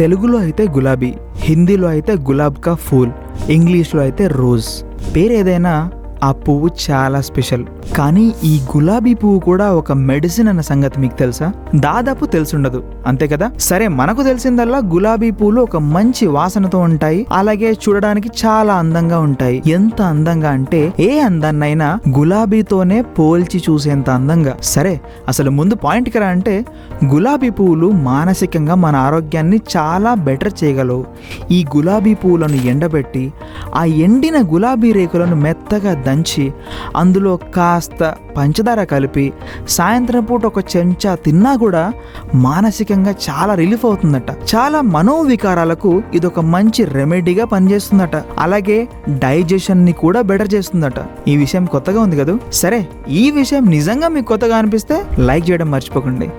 తెలుగులో అయితే గులాబీ, హిందీలో అయితే గులాబ్ కా ఫూల్, ఇంగ్లీష్లో అయితే రోజ్. పేరు ఏదైనా ఆ పువ్వు చాలా స్పెషల్. కానీ ఈ గులాబీ పువ్వు కూడా ఒక మెడిసిన్ అన్న సంగతి మీకు తెలుసా? దాదాపు తెలుసుండదు, అంతే కదా? సరే, మనకు తెలిసిందల్లా గులాబీ పూలు ఒక మంచి వాసనతో ఉంటాయి, అలాగే చూడడానికి చాలా అందంగా ఉంటాయి. ఎంత అందంగా అంటే ఏ అందాన్నైనా గులాబీతోనే పోల్చి చూసేంత అందంగా. సరే, అసలు ముందు పాయింట్కి రా అంటే, గులాబీ పువ్వులు మానసికంగా మన ఆరోగ్యాన్ని చాలా బెటర్ చేయగలవు. ఈ గులాబీ పువ్వులను ఎండబెట్టి ఆ ఎండిన గులాబీ రేకులను మెత్తగా దంచి అందులో కాస్త పంచదార కలిపి సాయంత్రం పూట ఒక చెంచా తిన్నా కూడా మానసికంగా చాలా రిలీఫ్ అవుతుందట. చాలా మనోవికారాలకు ఇదొక మంచి రెమెడీగా పనిచేస్తుందట. అలాగే డైజెషన్ని కూడా బెటర్ చేస్తుందట. ఈ విషయం కొత్తగా ఉంది కదా? సరే, ఈ విషయం నిజంగా మీకు కొత్తగా అనిపిస్తే లైక్ చేయడం మర్చిపోకండి.